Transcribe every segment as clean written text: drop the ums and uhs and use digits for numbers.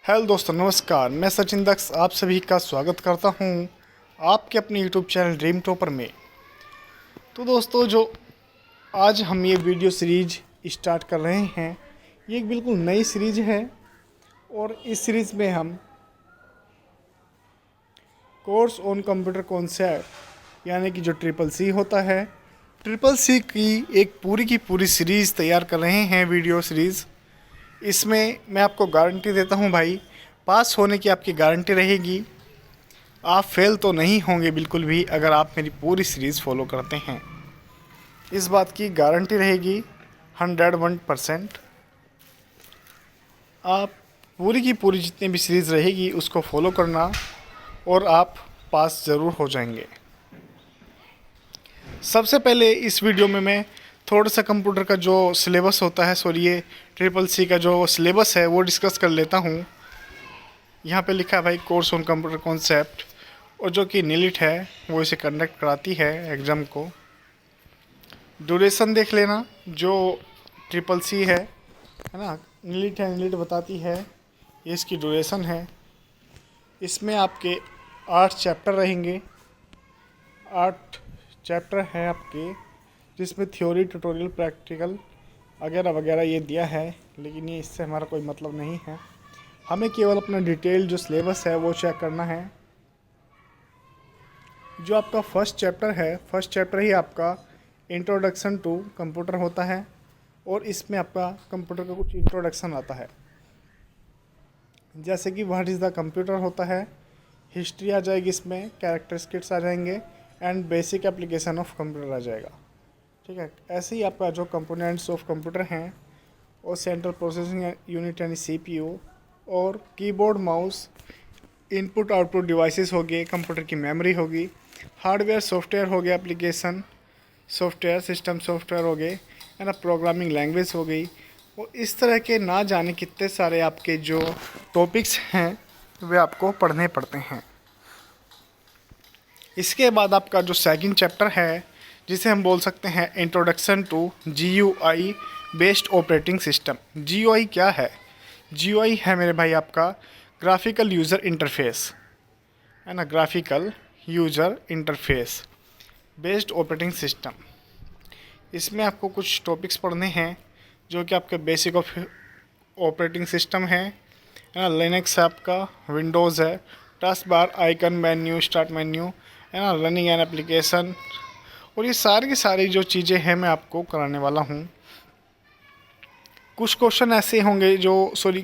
Hello दोस्तों, नमस्कार। मैं सचिन दक्ष आप सभी का स्वागत करता हूं आपके अपने यूट्यूब चैनल ड्रीम टॉपर में। तो दोस्तों, जो आज हम ये वीडियो सीरीज स्टार्ट कर रहे हैं, ये एक बिल्कुल नई सीरीज है और इस सीरीज में हम कोर्स ऑन कंप्यूटर कॉन्सेप्ट यानी कि जो ट्रिपल सी होता है, ट्रिपल सी की एक पूरी की पूरी सीरीज़ तैयार कर रहे हैं, वीडियो सीरीज़। इसमें मैं आपको गारंटी देता हूं भाई, पास होने की आपकी गारंटी रहेगी। आप फेल तो नहीं होंगे बिल्कुल भी, अगर आप मेरी पूरी सीरीज़ फॉलो करते हैं। इस बात की गारंटी रहेगी 101%। आप पूरी की पूरी जितनी भी सीरीज़ रहेगी उसको फॉलो करना और आप पास ज़रूर हो जाएंगे। सबसे पहले इस वीडियो में मैं थोड़ा सा कंप्यूटर का जो सिलेबस होता है, ये ट्रिपल सी का जो सिलेबस है वो डिस्कस कर लेता हूँ। यहाँ पे लिखा है भाई कोर्स ऑन कंप्यूटर कॉन्सेप्ट, और जो कि नीलिट है वो इसे कंडक्ट कराती है एग्ज़ाम को। ड्यूरेशन देख लेना, जो ट्रिपल सी है ना, नीलिट है, नीलिट बताती है, ये इसकी ड्यूरेशन है। इसमें आपके 8 चैप्टर रहेंगे, 8 चैप्टर हैं आपके, जिसमें थ्योरी, ट्यूटोरियल, प्रैक्टिकल वगैरह वगैरह ये दिया है। लेकिन ये इससे हमारा कोई मतलब नहीं है, हमें केवल अपना डिटेल जो सिलेबस है वो चेक करना है। जो आपका फर्स्ट चैप्टर है, फर्स्ट चैप्टर ही आपका इंट्रोडक्शन टू कंप्यूटर होता है, और इसमें आपका कंप्यूटर का कुछ इंट्रोडक्शन आता है, जैसे कि व्हाट इज़ द कंप्यूटर होता है, हिस्ट्री आ जाएगी, इसमें कैरेक्टरिस्टिक्स आ जाएंगे, and basic application of computer आ जाएगा। ठीक है, ऐसे ही आपका जो कंपोनेंट्स ऑफ कंप्यूटर हैं, और सेंट्रल प्रोसेसिंग यूनिट यानी सीपीयू, और keyboard, mouse, input output devices हो गए, कंप्यूटर की मेमोरी होगी, हार्डवेयर सॉफ्टवेयर हो गया, एप्लीकेशन सॉफ्टवेयर, सिस्टम सॉफ्टवेयर हो गए, है ना, प्रोग्रामिंग लैंग्वेज हो गई। और इस तरह के ना जाने कितने सारे आपके जो टॉपिक्स हैं वे आपको पढ़ने पड़ते हैं। इसके बाद आपका जो सेकंड चैप्टर है, जिसे हम बोल सकते हैं introduction to GUI based operating system. GUI क्या है? GUI है मेरे भाई आपका ग्राफिकल यूज़र इंटरफेस, है ना, graphical user interface based operating system. इसमें आपको कुछ टॉपिक्स पढ़ने हैं जो कि आपके बेसिक ऑफ ऑपरेटिंग सिस्टम है ना। लिनक्स है आपका, विंडोज़ है, task bar, icon, menu, start menu, है ना, रनिंग एन एप्लीकेशन, और ये सारी की सारी जो चीज़ें हैं मैं आपको कराने वाला हूँ। कुछ क्वेश्चन ऐसे होंगे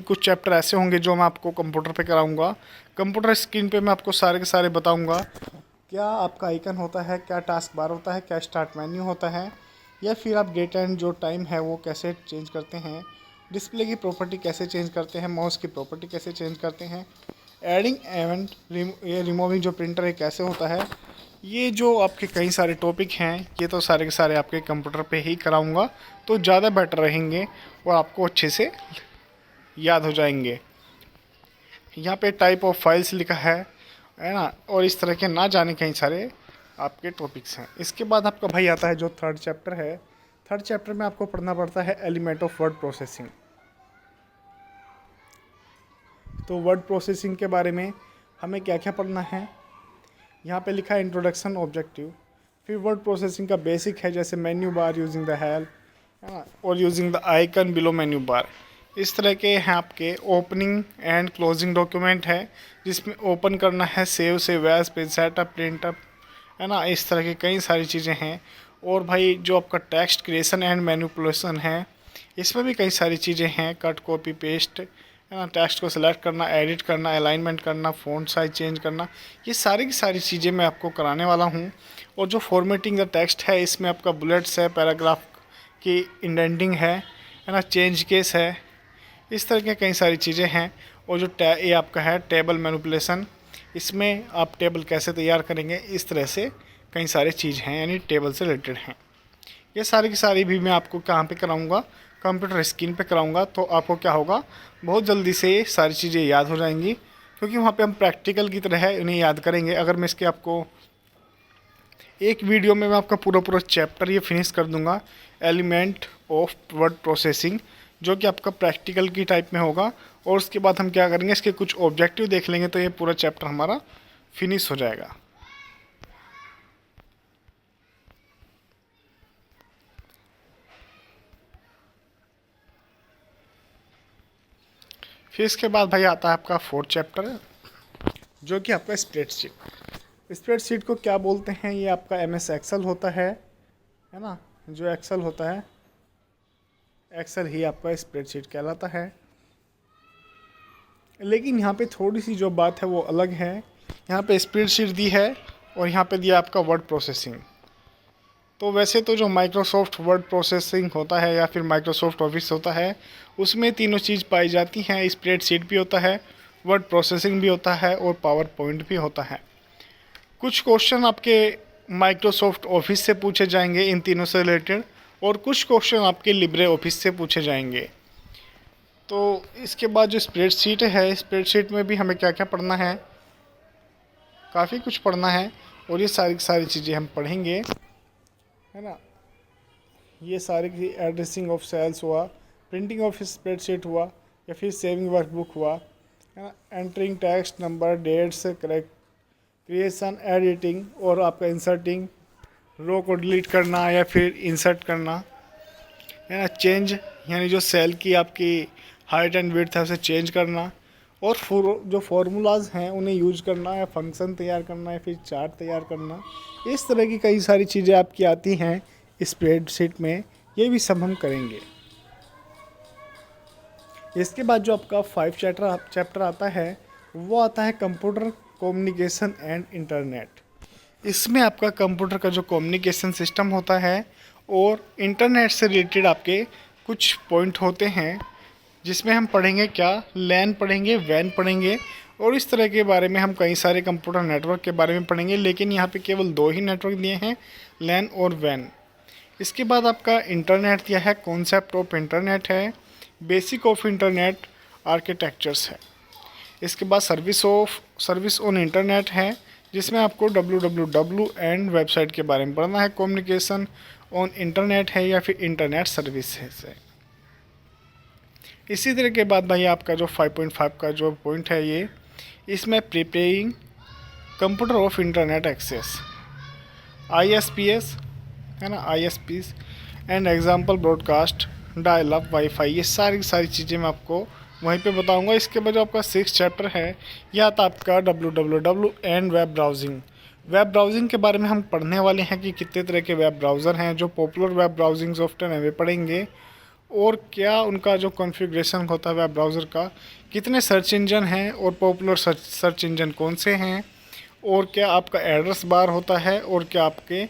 कुछ चैप्टर ऐसे होंगे जो मैं आपको कंप्यूटर पे कराऊंगा। कंप्यूटर स्क्रीन पे मैं आपको सारे के सारे बताऊंगा, क्या आपका आइकन होता है, क्या टास्क बार होता है, क्या स्टार्ट मेन्यू होता है, या फिर आप डेट एंड जो टाइम है वो कैसे चेंज करते हैं, डिस्प्ले की प्रॉपर्टी कैसे चेंज करते हैं, माउस की प्रॉपर्टी कैसे चेंज करते हैं, एडिंग एंड रिमूविंग जो प्रिंटर है कैसे होता है। ये जो आपके कई सारे टॉपिक हैं, ये तो सारे के सारे आपके कंप्यूटर पे ही कराऊंगा, तो ज़्यादा बेटर रहेंगे और आपको अच्छे से याद हो जाएंगे। यहाँ पे टाइप ऑफ फाइल्स लिखा है ना, और इस तरह के ना जाने कई सारे आपके टॉपिक्स हैं। इसके बाद आपका भाई आता है जो थर्ड चैप्टर है। थर्ड चैप्टर में आपको पढ़ना पड़ता है एलिमेंट ऑफ वर्ड प्रोसेसिंग। तो वर्ड प्रोसेसिंग के बारे में हमें क्या क्या पढ़ना है, यहाँ पे लिखा है इंट्रोडक्शन, ऑब्जेक्टिव। फिर वर्ड प्रोसेसिंग का बेसिक है, जैसे menu bar, using the help, है ना, और using the icon below menu bar. इस तरह के हैं आपके ओपनिंग एंड क्लोजिंग डॉक्यूमेंट है, जिसमें ओपन करना है, सेव एज, पेज सेटअप, प्रिंटअप, है ना, इस तरह की कई सारी चीज़ें हैं। और भाई जो आपका टेक्स्ट क्रिएशन एंड मैनिपुलेशन है, इसमें भी कई सारी चीज़ें हैं, कट, कॉपी, पेस्ट, है ना, टेक्स्ट को सिलेक्ट करना, एडिट करना, अलाइनमेंट करना, फ़ॉन्ट साइज चेंज करना, ये सारी की सारी चीज़ें मैं आपको कराने वाला हूँ। और जो फॉर्मेटिंग द टेक्स्ट है, इसमें आपका बुलेट्स है, पैराग्राफ की इंडेंटिंग है ना, चेंज केस है, इस तरह की कई सारी चीज़ें हैं। और जो ये आपका है टेबल मैनिपुलेशन, इसमें आप टेबल कैसे तैयार करेंगे, इस तरह से कई सारे चीज़ हैं, यानी टेबल से रिलेटेड हैं। ये सारी की सारी भी मैं आपको कहाँ पे कराऊंगा, कंप्यूटर स्क्रीन पे कराऊंगा। तो आपको क्या होगा, बहुत जल्दी से ये सारी चीज़ें याद हो जाएंगी, क्योंकि वहाँ पे हम प्रैक्टिकल की तरह है उन्हें याद करेंगे। अगर मैं इसके आपको एक वीडियो में मैं आपका पूरा चैप्टर ये फिनिश कर दूंगा, एलिमेंट ऑफ वर्ड प्रोसेसिंग, जो कि आपका प्रैक्टिकल की टाइप में होगा, और उसके बाद हम क्या करेंगे, इसके कुछ ऑब्जेक्टिव देख लेंगे तो ये पूरा चैप्टर हमारा फिनिश हो जाएगा। फिर इसके बाद भाई आता है आपका 4th चैप्टर, जो कि आपका स्प्रेडशीट। स्प्रेडशीट को क्या बोलते हैं, ये आपका MS एक्सेल होता है ना। जो एक्सेल होता है, एक्सेल ही आपका स्प्रेडशीट कहलाता है। लेकिन यहाँ पे थोड़ी सी जो बात है वो अलग है। यहाँ पे स्प्रेडशीट दी है और यहाँ पे दिया आपका वर्ड प्रोसेसिंग। तो वैसे तो जो माइक्रोसॉफ्ट वर्ड प्रोसेसिंग होता है या फिर माइक्रोसॉफ्ट ऑफिस होता है, उसमें तीनों चीज़ पाई जाती हैं। स्प्रेडशीट भी होता है, वर्ड प्रोसेसिंग भी होता है और पावर पॉइंट भी होता है। कुछ क्वेश्चन आपके माइक्रोसॉफ्ट ऑफिस से पूछे जाएंगे इन तीनों से रिलेटेड, और कुछ क्वेश्चन आपके लिब्रे ऑफिस से पूछे जाएंगे। तो इसके बाद जो स्प्रेडशीट है, स्प्रेडशीट में भी हमें क्या क्या पढ़ना है, काफ़ी कुछ पढ़ना है। और ये सारी चीज़ें हम पढ़ेंगे, है ना। ये सारी की एड्रेसिंग ऑफ सेल्स हुआ, प्रिंटिंग ऑफ स्प्रेडशीट हुआ, या फिर सेविंग वर्कबुक हुआ, है ना। Entering text, number, dates, correct, creation, editing और आपका इंसर्टिंग, रो को डिलीट करना या फिर इंसर्ट करना, है ना। चेंज यानी जो सेल की आपकी हाइट एंड विड्थ है उसे चेंज करना, और जो फार्मूलाज हैं उन्हें यूज करना, या फंक्शन तैयार करना, या फिर चार्ट तैयार करना। इस तरह की कई सारी चीज़ें आपकी आती हैं स्प्रेडशीट में, ये भी सब हम करेंगे। इसके बाद जो आपका 5 चैप्टर आता है, वो आता है कंप्यूटर कम्युनिकेशन एंड इंटरनेट। इसमें आपका कंप्यूटर का जो कम्युनिकेशन सिस्टम होता है और इंटरनेट से रिलेटेड आपके कुछ पॉइंट होते हैं, जिसमें हम पढ़ेंगे क्या, लैन पढ़ेंगे, वैन पढ़ेंगे, और इस तरह के बारे में हम कई सारे कंप्यूटर नेटवर्क के बारे में पढ़ेंगे। लेकिन यहाँ पे केवल 2 ही नेटवर्क दिए हैं, लैन और वैन। इसके बाद आपका इंटरनेट दिया है, कॉन्सेप्ट ऑफ इंटरनेट है, बेसिक ऑफ इंटरनेट आर्किटेक्चर्स है। इसके बाद सर्विस ऑन इंटरनेट है, जिसमें आपको www एंड वेबसाइट के बारे में पढ़ना है। कम्युनिकेशन ऑन इंटरनेट है या फिर इंटरनेट सर्विसेज है। इसी तरह के बाद भाई आपका जो 5.5 का जो पॉइंट है, ये इसमें preparing computer of internet access, ISPs, है ना, ISPs and example broadcast, dial up, wifi, ये सारी चीज़ें मैं आपको वहीं पे बताऊंगा। इसके बाद जो आपका 6th चैप्टर है, यह आता आपका www and web browsing. Web browsing के बारे में हम पढ़ने वाले हैं कि कितने तरह के वेब ब्राउज़र हैं, जो पॉपुलर वेब ब्राउजिंग सॉफ्टवेयर हैं वे पढ़ेंगे, और क्या उनका जो कॉन्फ़िगरेशन होता है वेब ब्राउज़र का, कितने सर्च इंजन हैं और पॉपुलर सर्च इंजन कौन से हैं, और क्या आपका एड्रेस बार होता है, और क्या आपके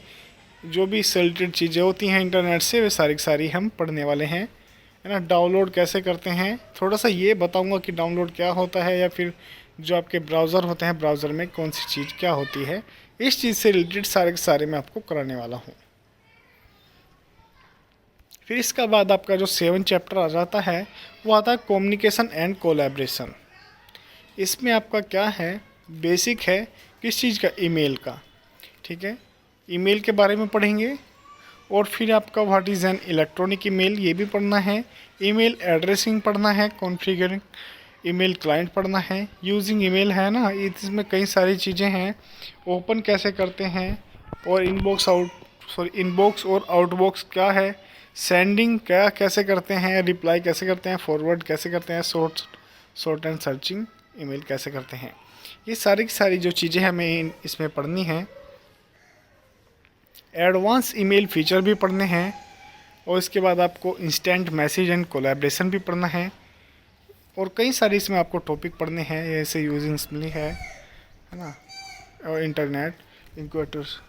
जो भी रिलेटेड चीज़ें होती हैं इंटरनेट से, वे सारी हम पढ़ने वाले हैं, है ना। डाउनलोड कैसे करते हैं, थोड़ा सा ये बताऊंगा कि डाउनलोड क्या होता है, या फिर जो आपके ब्राउज़र होते हैं, ब्राउज़र में कौन सी चीज़ क्या होती है, इस चीज़ से रिलेटेड सारे मैं आपको कराने वाला हूँ। फिर इसका बाद आपका जो 7th चैप्टर आ जाता है, वो आता है कम्युनिकेशन एंड कोलैबोरेशन। इसमें आपका क्या है, बेसिक है किस चीज़ का, ईमेल का, ठीक है। ईमेल के बारे में पढ़ेंगे, और फिर आपका what is an electronic email, ये भी पढ़ना है। ईमेल एड्रेसिंग पढ़ना है, कॉन्फ़िगरिंग ईमेल क्लाइंट पढ़ना है, यूजिंग ईमेल है ना, इसमें कई सारी चीज़ें हैं। ओपन कैसे करते हैं, और इनबॉक्स और आउटबॉक्स क्या है, सेंडिंग क्या कैसे करते हैं, रिप्लाई कैसे करते हैं, फॉरवर्ड कैसे करते हैं, शॉर्ट एंड सर्चिंग ईमेल कैसे करते हैं। ये सारी की सारी जो चीज़ें हमें इसमें पढ़नी हैं। एडवांस ईमेल फीचर भी पढ़ने हैं, और इसके बाद आपको इंस्टेंट मैसेज एंड कोलैबोरेशन भी पढ़ना है, और कई सारे इसमें आपको टॉपिक पढ़ने हैं, जैसे यूजिंग सिम्पली है ना, और इंटरनेट इंक्वेटर्स,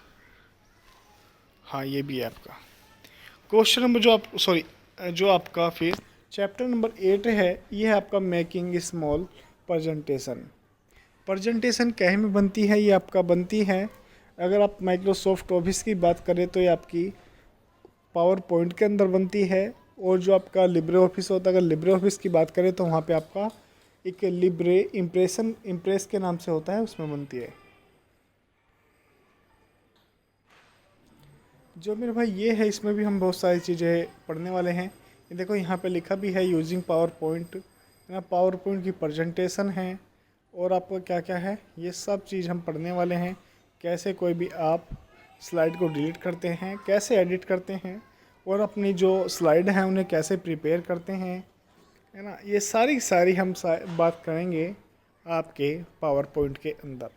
हाँ ये भी है आपका। क्वेश्चन नंबर जो आपका फिर चैप्टर नंबर 8 है, ये है आपका मेकिंग स्मॉल प्रेजेंटेशन क्या में बनती है, ये आपका बनती है, अगर आप माइक्रोसॉफ्ट ऑफिस की बात करें तो ये आपकी पावर पॉइंट के अंदर बनती है, और जो आपका लिब्रे ऑफिस होता है, अगर लिब्रे ऑफिस की बात करें तो वहाँ पे आपका एक लिब्रे इम्प्रेस के नाम से होता है, उसमें बनती है। जो मेरे भाई ये है, इसमें भी हम बहुत सारी चीज़ें पढ़ने वाले हैं। ये देखो यहाँ पे लिखा भी है यूजिंग पावर पॉइंट, ना पावर पॉइंट की प्रेजेंटेशन है, और आपका क्या क्या है, ये सब चीज़ हम पढ़ने वाले हैं। कैसे कोई भी आप स्लाइड को डिलीट करते हैं, कैसे एडिट करते हैं, और अपनी जो स्लाइड हैं उन्हें कैसे प्रिपेयर करते हैं, है ना। ये सारी हम बात करेंगे आपके पावर पॉइंट के अंदर।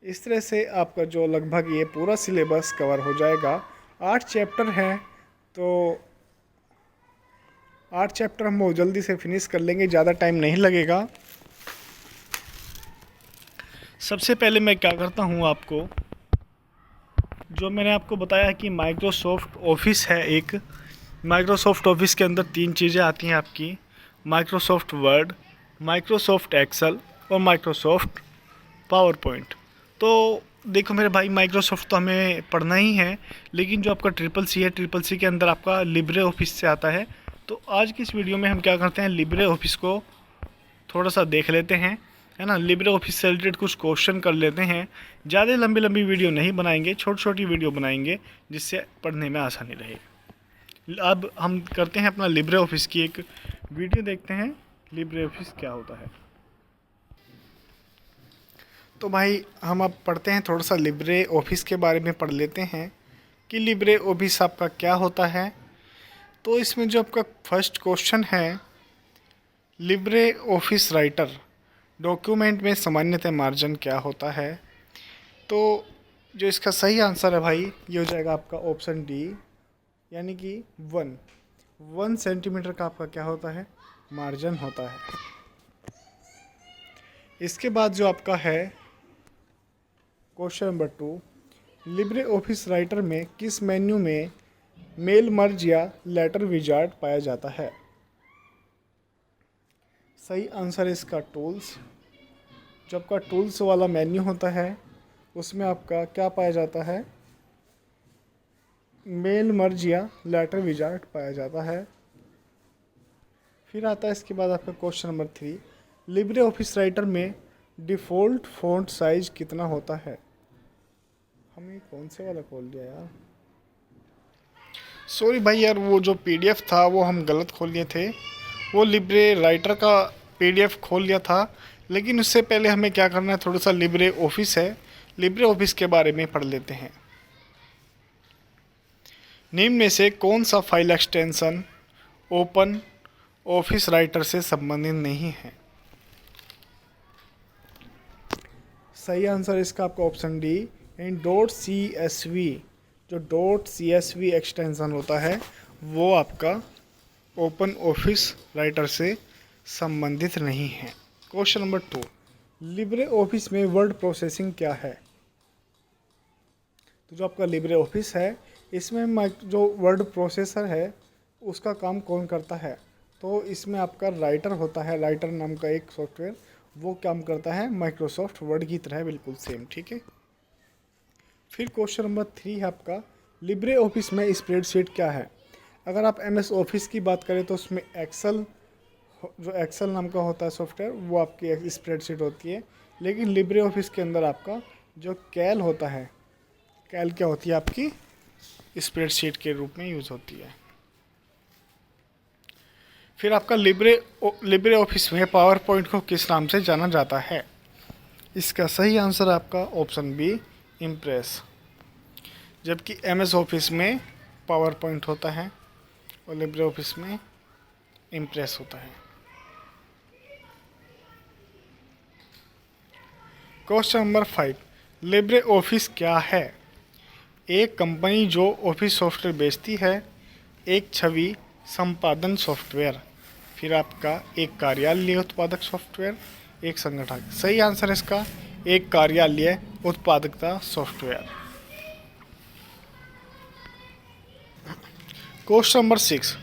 इस तरह से आपका जो लगभग ये पूरा सिलेबस कवर हो जाएगा। 8 चैप्टर हैं, तो 8 चैप्टर हम बहुत जल्दी से फिनिश कर लेंगे, ज़्यादा टाइम नहीं लगेगा। सबसे पहले मैं क्या करता हूँ, आपको जो मैंने आपको बताया कि माइक्रोसॉफ्ट ऑफिस है एक। माइक्रोसॉफ्ट ऑफिस के अंदर 3 चीज़ें आती हैं आपकी, माइक्रोसॉफ्ट वर्ड, माइक्रोसॉफ्ट एक्सेल और माइक्रोसॉफ्ट पावर पॉइंट। तो देखो मेरे भाई, माइक्रोसॉफ्ट तो हमें पढ़ना ही है, लेकिन जो आपका ट्रिपल सी है, ट्रिपल सी के अंदर आपका लिब्रे ऑफिस से आता है। तो आज की इस वीडियो में हम क्या करते हैं, लिब्रे ऑफिस को थोड़ा सा देख लेते हैं, है ना। लिब्रे ऑफिस से रिलेटेड कुछ क्वेश्चन कर लेते हैं। ज़्यादा लंबी लंबी वीडियो नहीं बनाएंगे, छोटी छोटी वीडियो बनाएंगे जिससे पढ़ने में आसानी रहे। अब हम करते हैं अपना लिब्रे ऑफिस की एक वीडियो देखते हैं, लिब्रे ऑफिस क्या होता है। तो भाई हम अब पढ़ते हैं, थोड़ा सा लिब्रे ऑफिस के बारे में पढ़ लेते हैं कि लिब्रे ऑफिस आपका क्या होता है। तो इसमें जो आपका फर्स्ट क्वेश्चन है, लिब्रे ऑफिस राइटर डॉक्यूमेंट में सामान्यतः मार्जिन क्या होता है। तो जो इसका सही आंसर है भाई, ये हो जाएगा आपका ऑप्शन डी, यानी कि 1 सेंटीमीटर का आपका क्या होता है, मार्जिन होता है। इसके बाद जो आपका है question number 2, Libre office writer में किस मेन्यू में मेल मर्ज या लेटर विजार्ड पाया जाता है। सही आंसर है इसका टूल्स। जो आपका टूल्स वाला मेन्यू होता है उसमें आपका क्या पाया जाता है, मेल मर्ज या लेटर विजार्ड पाया जाता है। फिर आता है इसके बाद आपका question number 3, Libre office writer में डिफ़ॉल्ट फ़ॉन्ट साइज कितना होता है। हमें कौन से वाला खोल दिया यार, सॉरी भाई यार, वो जो पीडीएफ था वो हम गलत खोल लिए थे। वो लिब्रे राइटर का पीडीएफ खोल लिया था, लेकिन उससे पहले हमें क्या करना है, थोड़ा सा लिब्रे ऑफिस है, लिब्रे ऑफिस के बारे में पढ़ लेते हैं। निम्न में से कौन सा file extension open office writer से संबंधित नहीं है। सही आंसर इसका आपका ऑप्शन डी, .csv। जो .csv एक्सटेंशन होता है वो आपका ओपन ऑफिस राइटर से संबंधित नहीं है। क्वेश्चन नंबर 2, लिब्रे ऑफिस में वर्ड प्रोसेसिंग क्या है। तो जो आपका लिब्रे ऑफिस है, इसमें जो वर्ड प्रोसेसर है उसका काम कौन करता है। तो इसमें आपका राइटर होता है, राइटर नाम का एक सॉफ्टवेयर, वो काम करता है माइक्रोसॉफ्ट वर्ड की तरह, बिल्कुल सेम, ठीक है। फिर क्वेश्चन नंबर 3 है आपका, लिब्रे ऑफिस में स्प्रेडशीट क्या है। अगर आप MS ऑफिस की बात करें तो उसमें एक्सेल, जो एक्सेल नाम का होता है सॉफ्टवेयर, वो आपकी एक स्प्रेडशीट होती है। लेकिन लिब्रे ऑफिस के अंदर आपका जो कैल होता है, कैल क्या होती है, आपकी स्प्रेडशीट के रूप में यूज़ होती है। फिर आपका लिब्रे ऑफिस में पावर पॉइंट को किस नाम से जाना जाता है। इसका सही आंसर आपका ऑप्शन बी, इम्प्रेस। जबकि MS ऑफिस में पावर पॉइंट होता है और लिब्रे ऑफिस में इम्प्रेस होता है। क्वेश्चन नंबर 5, लिब्रे ऑफिस क्या है। एक कंपनी जो ऑफिस सॉफ्टवेयर बेचती है, एक छवि संपादन सॉफ्टवेयर, फिर आपका एक कार्यालय उत्पादक सॉफ्टवेयर, एक संगठन। सही आंसर है इसका एक कार्यालय उत्पादकता software. Question number 6,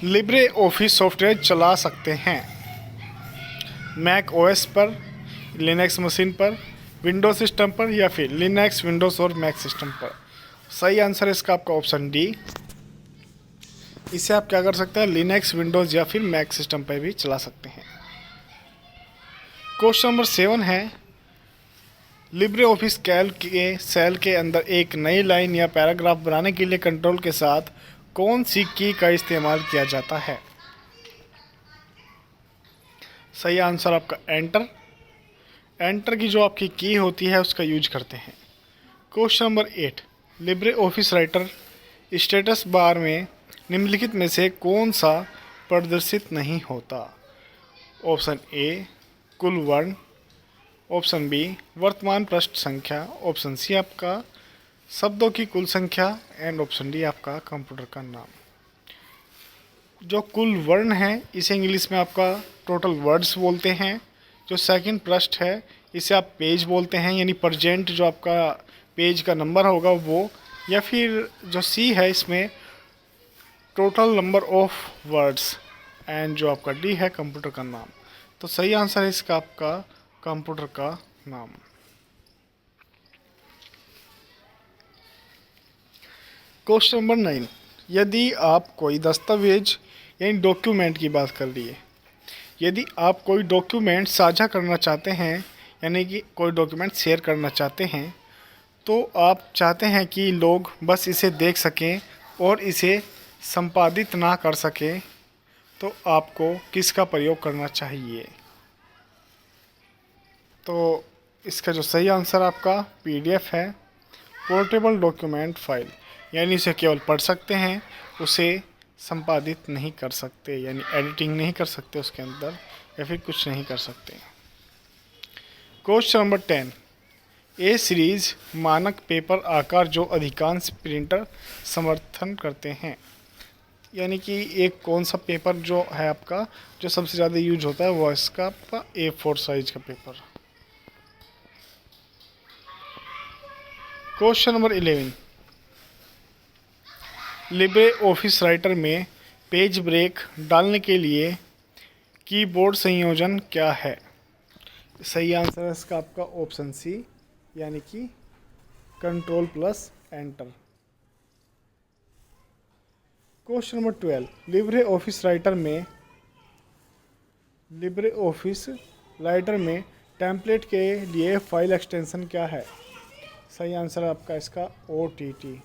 Libre office software चला सकते हैं मैक OS पर, लिनक्स मशीन पर, विंडोज सिस्टम पर, या फिर लिनक्स, विंडोज और मैक सिस्टम पर। सही आंसर है इसका आपका ऑप्शन डी। इसे आप क्या कर सकते हैं, लिनक्स, विंडोज या फिर मैक सिस्टम पर भी चला सकते हैं। क्वेश्चन नंबर 7 है, लिब्रे ऑफिस कैल्क के सेल के अंदर एक नई लाइन या पैराग्राफ बनाने के लिए कंट्रोल के साथ कौन सी की का इस्तेमाल किया जाता है। सही आंसर आपका एंटर। एंटर की जो आपकी की होती है उसका यूज करते हैं। Question number 8, Libre office writer status bar में निम्नलिखित में से कौन सा प्रदर्शित नहीं होता? ऑप्शन ए कुल वर्ण, ऑप्शन बी वर्तमान पृष्ठ संख्या, ऑप्शन सी आपका शब्दों की कुल संख्या एंड ऑप्शन डी आपका कंप्यूटर का नाम। जो कुल वर्ण है इसे इंग्लिश में आपका टोटल वर्ड्स बोलते हैं। जो सेकंड पृष्ठ है इसे आप पेज बोलते हैं, यानी प्रेजेंट जो आपका पेज का नंबर होगा वो, या फिर जो सी है इसमें total number of words, and जो आपका डी है कंप्यूटर का नाम। तो सही आंसर है इसका आपका कंप्यूटर का नाम। क्वेश्चन नंबर 9, यदि आप कोई दस्तावेज यानी डॉक्यूमेंट की बात कर लिए, यदि आप कोई डॉक्यूमेंट साझा करना चाहते हैं यानी कि कोई डॉक्यूमेंट शेयर करना चाहते हैं, तो आप चाहते हैं कि लोग बस इसे देख सकें और इसे संपादित ना कर सकें, तो आपको किसका प्रयोग करना चाहिए? तो इसका जो सही आंसर आपका पीडीएफ है, पोर्टेबल डॉक्यूमेंट फाइल, यानी इसे केवल पढ़ सकते हैं, उसे संपादित नहीं कर सकते, यानी एडिटिंग नहीं कर सकते उसके अंदर, या फिर कुछ नहीं कर सकते। क्वेश्चन नंबर 10, ए सीरीज मानक पेपर आकार जो अधिकांश प्रिंटर समर्थन करते हैं, यानी कि एक कौन सा पेपर जो है आपका जो सबसे ज़्यादा यूज होता है वो इसका आपका A4 साइज का paper. Question number 11, Libre office writer में पेज ब्रेक डालने के लिए कीबोर्ड संयोजन क्या है? सही आंसर है इसका आपका ऑप्शन सी, यानी कि control plus enter. Question number 12, Libre office writer में टेम्पलेट के लिए फाइल एक्सटेंशन क्या है? सही आंसर है आपका इसका OTT।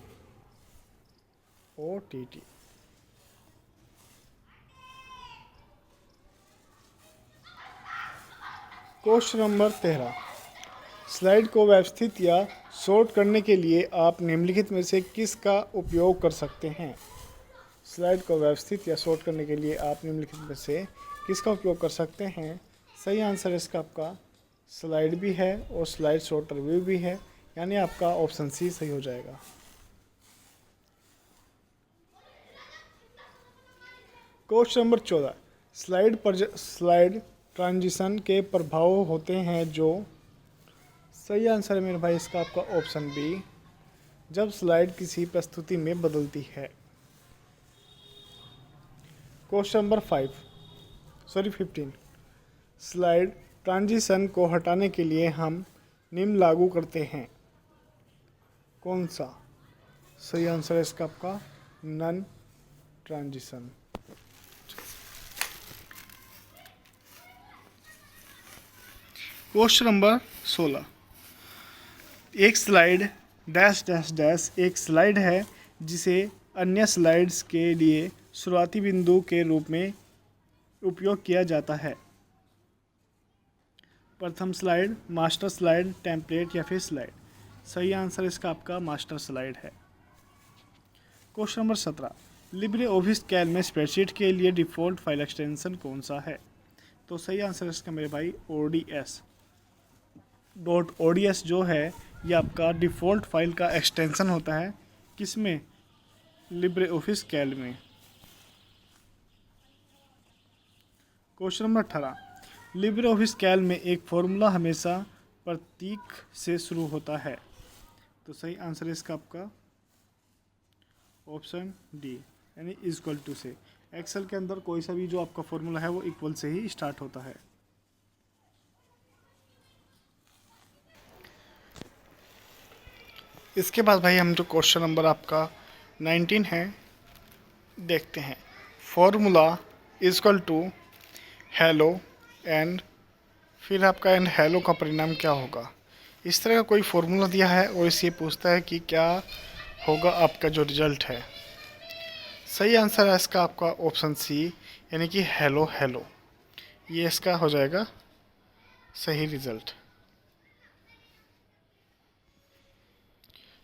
क्वेश्चन नंबर 13, स्लाइड को व्यवस्थित या शॉर्ट करने के लिए आप निम्नलिखित में से किसका उपयोग कर सकते हैं? स्लाइड को व्यवस्थित या शॉर्ट करने के लिए आप निम्नलिखित में से किसका उपयोग कर सकते हैं? सही आंसर इसका आपका स्लाइड भी है और स्लाइड शॉर्टर व्यू भी है, यानी आपका ऑप्शन सी सही हो जाएगा। क्वेश्चन नंबर 14, स्लाइड ट्रांजिशन के प्रभाव होते हैं जो, सही आंसर है मेरे भाई इसका आपका ऑप्शन बी, जब स्लाइड किसी प्रस्तुति में बदलती है। क्वेश्चन नंबर 15, स्लाइड ट्रांजिशन को हटाने के लिए हम निम्न लागू करते हैं, कौन सा? सही आंसर है इसका आपका नन ट्रांजिशन। क्वेश्चन नंबर 16, एक स्लाइड डैश डैश डैश एक स्लाइड है जिसे अन्य स्लाइड्स के लिए शुरुआती बिंदु के रूप में उपयोग किया जाता है। प्रथम स्लाइड, मास्टर स्लाइड, टेम्पलेट या फिर स्लाइड। सही आंसर इसका आपका मास्टर स्लाइड है। Question number 17, Libre office Calc में स्प्रेडशीट के लिए डिफ़ॉल्ट फाइल एक्सटेंशन कौन सा है? तो सही आंसर इसका मेरे भाई ODS जो है ये आपका डिफ़ॉल्ट फाइल का एक्सटेंशन होता है, किसमें? लिब्रे ऑफिस कैल में। Question number 18, Libre office Calc में एक फॉर्मूला हमेशा प्रतीक से शुरू होता है, तो सही आंसर है इसका आपका ऑप्शन डी, यानी इक्वल टू से। एक्सेल के अंदर कोई सा भी जो आपका फॉर्मूला है वो इक्वल से ही स्टार्ट होता है। इसके बाद भाई हम जो क्वेश्चन नंबर आपका 19 है देखते हैं। Formula equal to hello and फिर आपका एंड हेलो का परिणाम क्या होगा? इस तरह का कोई फॉर्मूला दिया है और इसे पूछता है कि क्या होगा आपका जो रिजल्ट है। सही आंसर है इसका आपका ऑप्शन सी, यानी कि हेलो हेलो। ये इसका हो जाएगा सही रिजल्ट।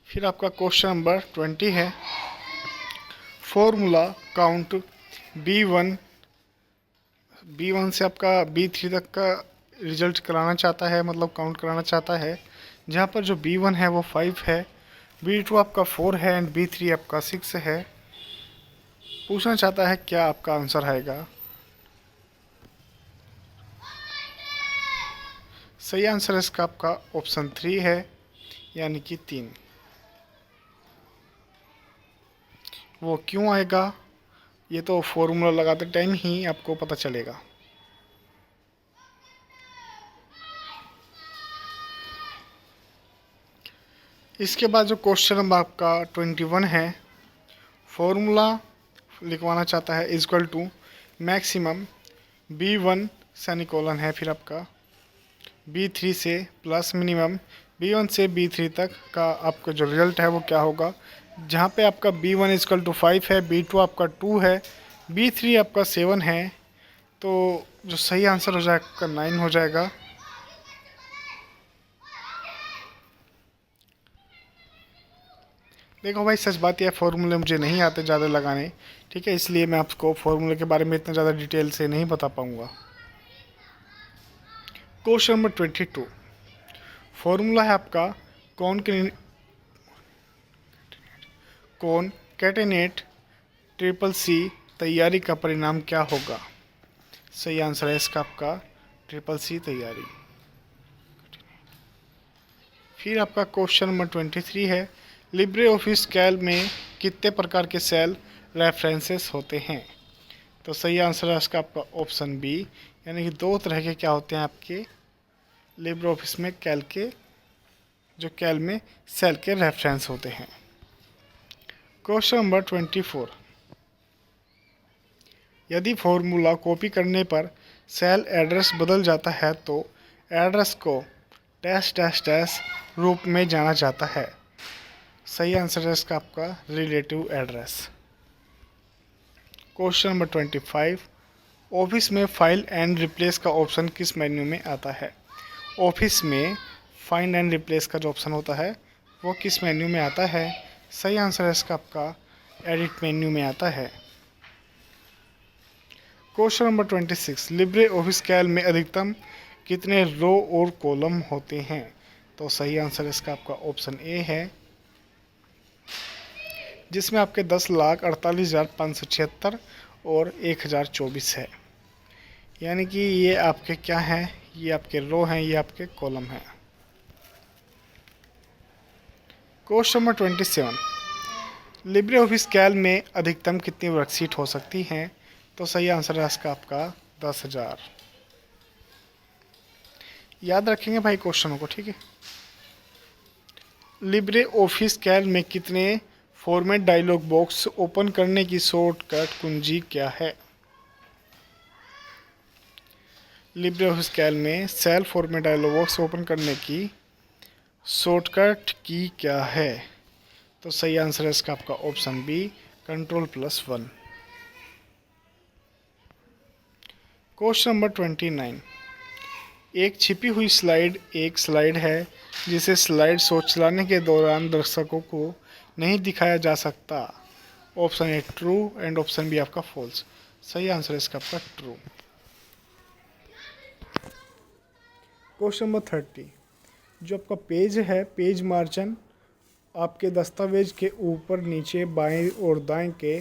फिर आपका क्वेश्चन नंबर 20 है, फॉर्मूला काउंट B1 से आपका B3 तक का रिजल्ट कराना चाहता है, मतलब काउंट कराना चाहता है, जहाँ पर जो B1 है वो 5 है, B2 आपका 4 है एंड B3 आपका 6 है। पूछना चाहता है क्या आपका आंसर आएगा। सही आंसर इसका आपका ऑप्शन 3 है, यानी कि 3। वो क्यों आएगा ये तो फॉर्मूला लगाते टाइम ही आपको पता चलेगा। इसके बाद जो क्वेश्चन नंबर आपका 21 है, फॉर्मूला लिखवाना चाहता है equal to maximum B1 semicolon है, फिर आपका B3 से प्लस मिनिमम B1 से B3 तक का आपका जो रिजल्ट है वो क्या होगा। जहाँ पे आपका B1 इक्वल टू 5 है, B2 आपका 2 है, B3 आपका 7 है, तो जो सही आंसर हो जाएगा 9 हो जाएगा। देखो भाई सच बात यह फॉर्मूले मुझे नहीं आते ज़्यादा लगाने, ठीक है, इसलिए मैं आपको फॉर्मूले के बारे में इतना ज़्यादा डिटेल से नहीं बता पाऊँगा। क्वेश्चन नंबर 22, फॉर्मूला है आपका कॉनकैटेनेट ट्रिपल सी तैयारी का परिणाम क्या होगा। सही आंसर है इसका आपका ट्रिपल सी तैयारी। फिर आपका क्वेश्चन नंबर 23 है, लिब्रे ऑफिस कैल्क में कितने प्रकार के सेल रेफरेंसेस होते हैं। तो सही आंसर है इसका आपका ऑप्शन बी, यानी कि 2 तरह के क्या होते हैं आपके लिब्रे ऑफिस में कैल्क के, जो कैल्क में सेल के रेफरेंस होते हैं। क्वेश्चन नंबर 24, यदि फॉर्मूला कॉपी करने पर सेल एड्रेस बदल जाता है तो एड्रेस को डैश डैश डैश रूप में जाना जाता है। सही आंसर है इसका आपका relative address. Question number 25, office में फाइल एंड रिप्लेस का ऑप्शन किस मेन्यू में आता है। ऑफिस में फाइंड एंड रिप्लेस का जो ऑप्शन होता है वो किस मेन्यू में आता है। सही आंसर है इसका आपका एडिट मेन्यू में आता है। Question number 26, Libre Office Calc में अधिकतम कितने रो और कॉलम होते हैं। तो सही आंसर इसका आपका ऑप्शन ए है, जिसमें आपके 10,48,576 और 1,024 है, यानी कि ये आपके क्या हैं, ये आपके रो हैं, ये आपके कॉलम हैं। Question number 27, Libre Office Calc में अधिकतम कितनी वर्कशीट हो सकती हैं। तो सही आंसर है इसका आपका 10,000। याद रखेंगे भाई क्वेश्चनों को, ठीक है। लिब्रे ऑफिस कैल्क में कितने फॉर्मेट डायलॉग बॉक्स ओपन करने की शॉर्टकट कुंजी क्या है। लिब्रे ऑफिस कैल्क में cell format dialog box open करने की शॉर्टकट की क्या है। तो सही आंसर है इसका आपका option B, Ctrl+1। Question number 29, एक छिपी हुई स्लाइड एक स्लाइड है जिसे स्लाइड शो चलाने के दौरान दर्शकों को नहीं दिखाया जा सकता। Option A true and option B आपका फॉल्स। सही आंसर है इसका आपका ट्रू। क्वेश्चन नंबर 30, जो आपका पेज है, पेज मार्जिन आपके दस्तावेज के ऊपर नीचे बाएं और दाएं के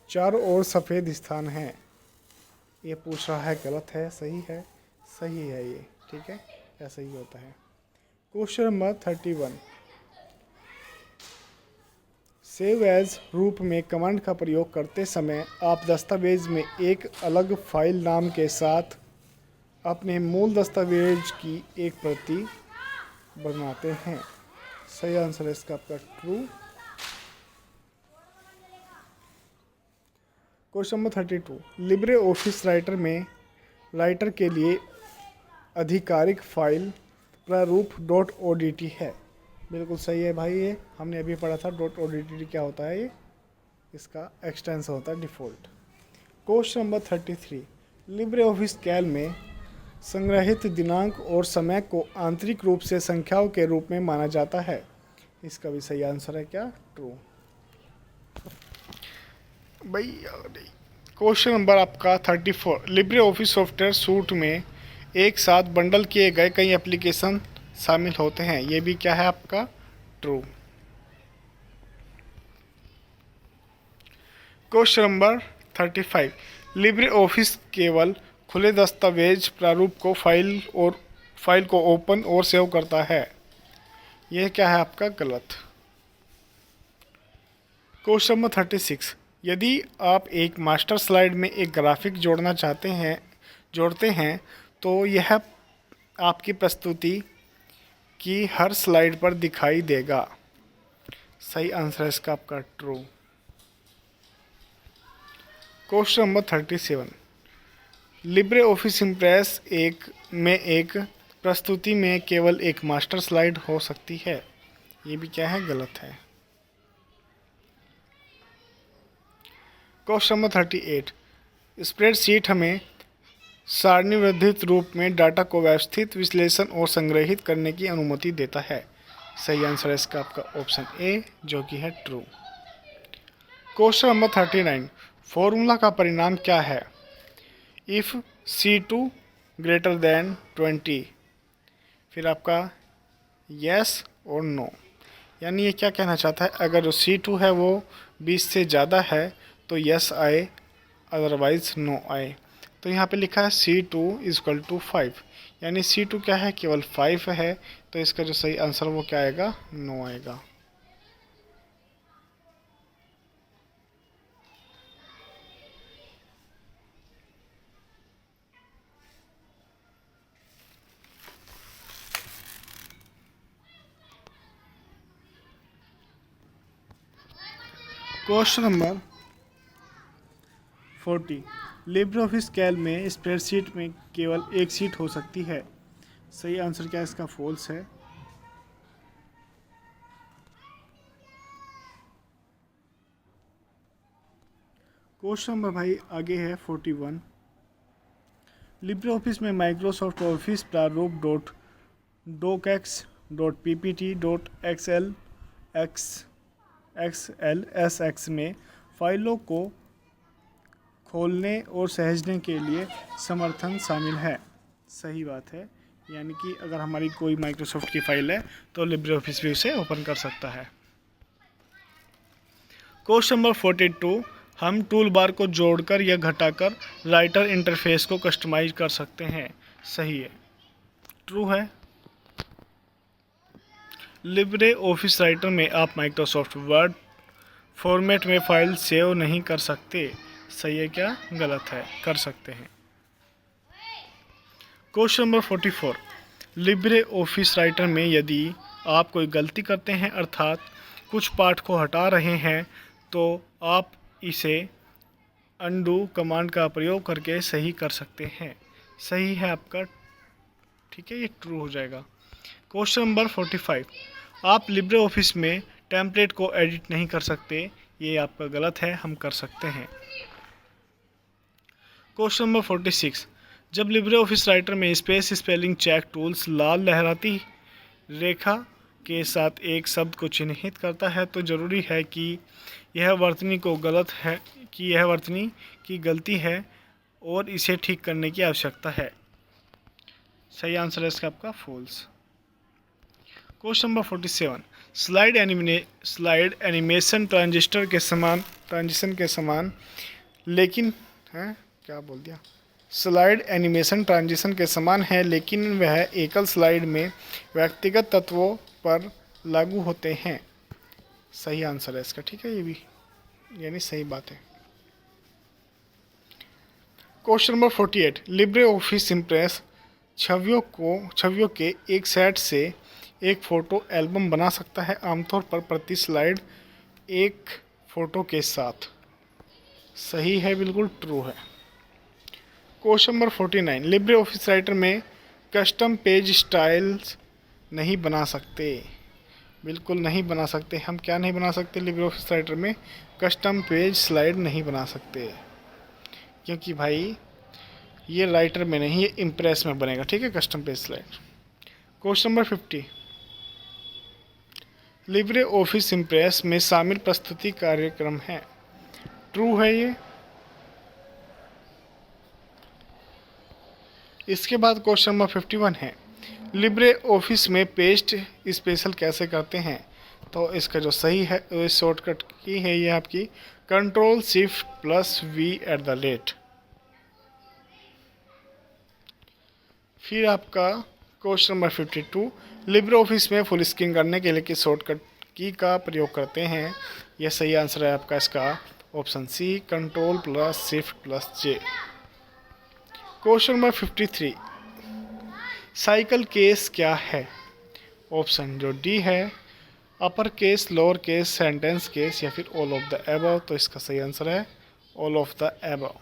चारों ओर सफ़ेद स्थान है। ये पूछ रहा है गलत है सही है। सही है ये, ठीक है, ऐसा ही होता है। क्वेश्चन नंबर 31, सेव एज रूप में कमांड का प्रयोग करते समय आप दस्तावेज में एक अलग फाइल नाम के साथ अपने मूल दस्तावेज की एक प्रति बनाते हैं। सही आंसर है इसका आपका true. Question number 32, Libre office writer में राइटर के लिए आधिकारिक फाइल प्रारूप .odt है। बिल्कुल सही है भाई, ये हमने अभी पढ़ा था। .odt क्या होता है, ये इसका एक्सटेंशन होता है default. Question number 33, LibreOffice Calc में संग्रहित दिनांक और समय को आंतरिक रूप से संख्याओं के रूप में माना जाता है। इसका भी सही आंसर है क्या? ट्रू। भाई क्वेश्चन नंबर आपका 34। लिब्रे ऑफिस सॉफ्टवेयर सूट में एक साथ बंडल किए गए कई एप्लीकेशन शामिल होते हैं। ये भी क्या है आपका? True. Question number 35। Libre office केवल खुले दस्तावेज प्रारूप को फाइल को ओपन और सेव करता है। यह क्या है आपका? गलत। Question number 36। यदि आप एक मास्टर स्लाइड में एक ग्राफिक जोड़ते हैं तो यह आपकी प्रस्तुति की हर स्लाइड पर दिखाई देगा। सही आंसर है इसका आपका true. Question number 37। Libre office impress में एक प्रस्तुति में केवल एक मास्टर स्लाइड हो सकती है। ये भी क्या है? गलत है। Question number 38। स्प्रेडशीट हमें सारणीबद्ध रूप में डाटा को व्यवस्थित, विश्लेषण और संग्रहित करने की अनुमति देता है। सही आंसर है इसका आपका ऑप्शन ए, जो कि है ट्रू। Question number 39। फॉर्मूला का परिणाम क्या है? इफ़ C2 ग्रेटर देन 20, फिर आपका यस और नो। यानी ये क्या कहना चाहता है? अगर जो C2 है वो 20 से ज़्यादा है तो यस आए, अदरवाइज नो आए। तो यहाँ पे लिखा है C2 = 5, यानी C2 क्या है? केवल 5 है। तो इसका जो सही आंसर वो क्या आएगा? नो आएगा। Question number 40। Libre office Calc में स्प्रेडशीट में केवल एक शीट हो सकती है। सही आंसर क्या है इसका? फॉल्स है। क्वेश्चन नंबर भाई आगे है 41। लिब्रे ऑफिस में माइक्रोसॉफ्ट ऑफिस प्रारूप docx, ppt, xl, xlsx में फाइलों को खोलने और सहेजने के लिए समर्थन शामिल है। सही बात है। यानी कि अगर हमारी कोई माइक्रोसॉफ्ट की फाइल है तो लिब्रे ऑफिस भी उसे ओपन कर सकता है। Question number 42। हम टूल बार को जोड़कर या घटाकर राइटर इंटरफेस को कस्टमाइज कर सकते हैं। सही है, ट्रू है। लिब्रे ऑफिस राइटर में आप माइक्रोसॉफ्ट वर्ड फॉर्मेट में फाइल सेव नहीं कर सकते। सही है क्या? गलत है, कर सकते हैं। Question number 44। Libre office writer में यदि आप कोई गलती करते हैं, अर्थात कुछ पाठ को हटा रहे हैं, तो आप इसे अनडू कमांड का प्रयोग करके सही कर सकते हैं। सही है आपका, ठीक है, ये ट्रू हो जाएगा। Question number 45। आप लिब्रे ऑफिस में टेम्पलेट को एडिट नहीं कर सकते। ये आपका गलत है, हम कर सकते हैं। Question number 46। जब लिब्रे ऑफिस राइटर में स्पेस स्पेलिंग चेक टूल्स लाल लहराती रेखा के साथ एक शब्द को चिन्हित करता है तो जरूरी है कि यह वर्तनी की गलती है और इसे ठीक करने की आवश्यकता है। सही आंसर है इसका आपका false. Question number 47। Slide animation transition के समान लेकिन है क्या बोल दिया? स्लाइड एनिमेशन ट्रांजिशन के समान है, लेकिन वह एकल स्लाइड में व्यक्तिगत तत्वों पर लागू होते हैं। सही आंसर है इसका, ठीक है, ये भी यानी सही बात है। Question number 48। Libre office impress छवियों के एक सेट से एक फ़ोटो एल्बम बना सकता है, आमतौर पर प्रति स्लाइड एक फ़ोटो के साथ। सही है, बिल्कुल ट्रू है। Question number 49। Libre office writer में कस्टम पेज स्टाइल्स नहीं बना सकते। बिल्कुल नहीं बना सकते। हम क्या नहीं बना सकते? लिब्रे ऑफिस राइटर में कस्टम पेज स्लाइड नहीं बना सकते, क्योंकि भाई ये राइटर में नहीं, ये इम्प्रेस में बनेगा, ठीक है, custom page slide. Question number 50, Libre office impress में शामिल प्रस्तुति कार्यक्रम है, ट्रू है ये। इसके बाद क्वेश्चन नंबर 51 है, लिब्रे ऑफिस में पेस्ट स्पेशल कैसे करते हैं, तो इसका जो सही है शॉर्टकट की है ये आपकी Ctrl+Shift+V@। फिर आपका क्वेश्चन नंबर 52, लिब्रे ऑफिस में फुल स्क्रीन करने के लिए किस शॉर्टकट की का प्रयोग करते हैं, यह सही आंसर है आपका इसका option C, Ctrl+Shift+J। Question number 53, cycle case क्या है, ऑप्शन जो डी है, upper case, lower case, sentence case या फिर ऑल ऑफ द एबव, तो इसका सही आंसर है ऑल ऑफ द एबव।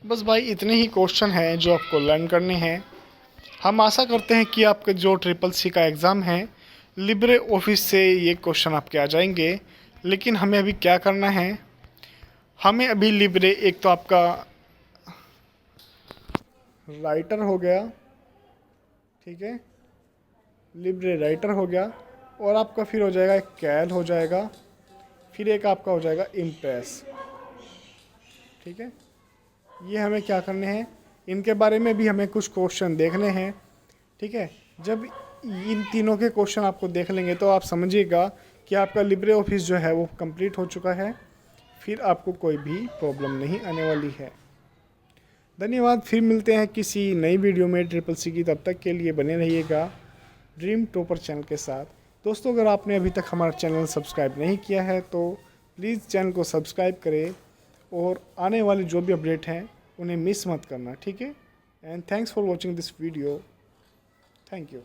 बस भाई इतने ही क्वेश्चन हैं जो आपको लर्न करने हैं। हम आशा करते हैं कि आपके जो CCC का एग्ज़ाम है लिब्रे ऑफिस से ये क्वेश्चन आपके आ जाएंगे। लेकिन हमें अभी क्या करना है, हमें अभी लिब्रे, एक तो आपका राइटर हो गया, ठीक है, लिब्रे राइटर हो गया, और आपका फिर हो जाएगा एक कैल हो जाएगा, फिर एक आपका हो जाएगा इम्प्रेस, ठीक है। ये हमें क्या करने हैं, इनके बारे में भी हमें कुछ क्वेश्चन देखने हैं, ठीक है। जब इन तीनों के क्वेश्चन आपको देख लेंगे तो आप समझिएगा कि आपका लिब्रे ऑफिस जो है वो कंप्लीट हो चुका है, फिर आपको कोई भी प्रॉब्लम नहीं आने वाली है। धन्यवाद, फिर मिलते हैं किसी नई वीडियो में CCC की। तब तक के लिए बने रहिएगा ड्रीम टॉपर चैनल के साथ। दोस्तों, अगर आपने अभी तक हमारा चैनल सब्सक्राइब नहीं किया है तो प्लीज़ चैनल को सब्सक्राइब करें और आने वाले जो भी अपडेट हैं उन्हें मिस मत करना, ठीक है। And thanks for watching this video, thank you.